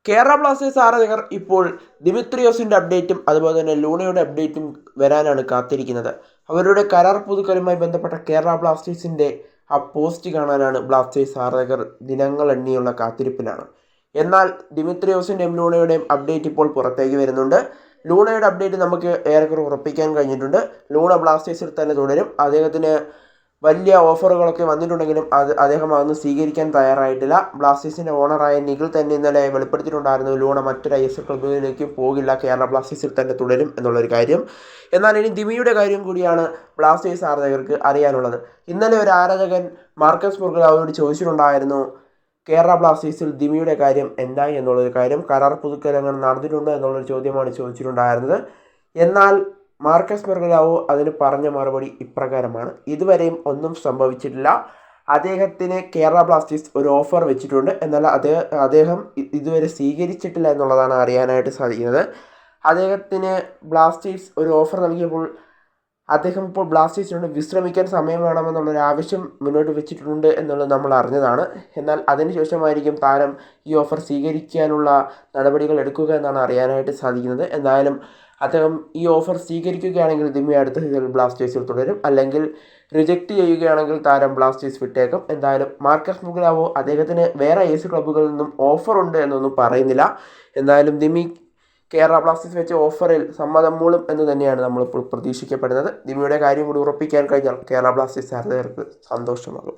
Kerala Blasters ആരാധകർ ഇപ്പോൾ ദിമിത്രിയോസിൻ്റെ അപ്ഡേറ്റും അതുപോലെ തന്നെ ലൂണയുടെ അപ്ഡേറ്റും വരാനാണ് കാത്തിരിക്കുന്നത്. അവരുടെ കരാർ പുതുക്കലുമായി ബന്ധപ്പെട്ട കേരള ബ്ലാസ്റ്റേഴ്സിൻ്റെ ആ പോസ്റ്റ് കാണാനാണ് ബ്ലാസ്റ്റേഴ്സ് ആരാധകർ ദിനങ്ങൾ എണ്ണിയുള്ള കാത്തിരിപ്പിലാണ്. എന്നാൽ ദിമിത്രിയോസിൻ്റെയും ലൂണയുടെയും അപ്ഡേറ്റ് ഇപ്പോൾ പുറത്തേക്ക് വരുന്നുണ്ട്. ലൂണയുടെ അപ്ഡേറ്റ് നമുക്ക് ഏറെക്കുറെ ഉറപ്പിക്കാൻ കഴിഞ്ഞിട്ടുണ്ട്. ലൂണ ബ്ലാസ്റ്റേഴ്സിൽ തന്നെ തുടരും. അദ്ദേഹത്തിന് വലിയ ഓഫറുകളൊക്കെ വന്നിട്ടുണ്ടെങ്കിലും അദ്ദേഹം അതൊന്നും സ്വീകരിക്കാൻ തയ്യാറായിട്ടില്ല. ബ്ലാസ്റ്റേഴ്സിൻ്റെ ഓണറായ നിഖിൽ തന്നെ ഇന്നലെ വെളിപ്പെടുത്തിയിട്ടുണ്ടായിരുന്നു ലൂണ മറ്റൊരു ISL ക്ലബ്ബിലേക്ക് പോകില്ല, കേരള ബ്ലാസ്റ്റേഴ്സിൽ തന്നെ തുടരും എന്നുള്ളൊരു കാര്യം. എന്നാൽ ഇനി ദിമിയുടെ കാര്യം കൂടിയാണ് ബ്ലാസ്റ്റേഴ്സ് ആരാധകർക്ക് അറിയാനുള്ളത്. ഇന്നലെ ഒരു ആരാധകൻ മാർക്കസ് മുർഗലാവോട് ചോദിച്ചിട്ടുണ്ടായിരുന്നു കേരള ബ്ലാസ്റ്റേഴ്സിൽ ദിമിയുടെ കാര്യം എന്തായി എന്നുള്ളൊരു കാര്യം. കരാർ പുതുക്കൽ അങ്ങനെ നടന്നിട്ടുണ്ടോ എന്നുള്ളൊരു ചോദ്യമാണ് ചോദിച്ചിട്ടുണ്ടായിരുന്നത്. എന്നാൽ മാർക്കസ് മെർഗലാവോ അതിന് പറഞ്ഞ മറുപടി ഇപ്രകാരമാണ്: ഇതുവരെയും ഒന്നും സംഭവിച്ചിട്ടില്ല. അദ്ദേഹത്തിന് കേരള ബ്ലാസ്റ്റേഴ്സ് ഒരു ഓഫർ വെച്ചിട്ടുണ്ട്, എന്നാൽ അദ്ദേഹം ഇതുവരെ സ്വീകരിച്ചിട്ടില്ല എന്നുള്ളതാണ് അറിയാനായിട്ട് സാധിക്കുന്നത്. അദ്ദേഹത്തിന് ബ്ലാസ്റ്റേഴ്സ് ഒരു ഓഫർ നൽകിയപ്പോൾ അദ്ദേഹം ഇപ്പോൾ ബ്ലാസ്റ്റേഴ്സിനോട് വിശ്രമിക്കാൻ സമയം വേണമെന്നുള്ളൊരു ആവശ്യം മുന്നോട്ട് വെച്ചിട്ടുണ്ട് എന്നുള്ളത് നമ്മൾ അറിഞ്ഞതാണ്. എന്നാൽ അതിനുശേഷമായിരിക്കും താരം ഈ ഓഫർ സ്വീകരിക്കാനുള്ള നടപടികൾ എടുക്കുക എന്നാണ് അറിയാനായിട്ട് സാധിക്കുന്നത്. എന്തായാലും അദ്ദേഹം ഈ ഓഫർ സ്വീകരിക്കുകയാണെങ്കിൽ ദിമി അടുത്ത സീസണിൽ ബ്ലാസ്റ്റേഴ്സിൽ തുടരും, അല്ലെങ്കിൽ റിജക്റ്റ് ചെയ്യുകയാണെങ്കിൽ താരം ബ്ലാസ്റ്റേഴ്സ് വിട്ടേക്കും. എന്തായാലും മാർക്കസ് മുർഗലാവോ അദ്ദേഹത്തിന് വേറെ ISL ക്ലബ്ബുകളിൽ നിന്നും ഓഫർ ഉണ്ട് എന്നൊന്നും പറയുന്നില്ല. എന്തായാലും ദിമി കേരള ബ്ലാസ്റ്റേഴ്സ് വെച്ച ഓഫറിൽ സമ്മതം മൂളും എന്ന് തന്നെയാണ് നമ്മളിപ്പോൾ പ്രതീക്ഷിക്കപ്പെടുന്നത്. ദിമിയുടെ കാര്യം കൂടി ഉറപ്പിക്കാൻ കഴിഞ്ഞാൽ കേരള ബ്ലാസ്റ്റേഴ്സ് ആരാധകർക്ക് സന്തോഷമാകും.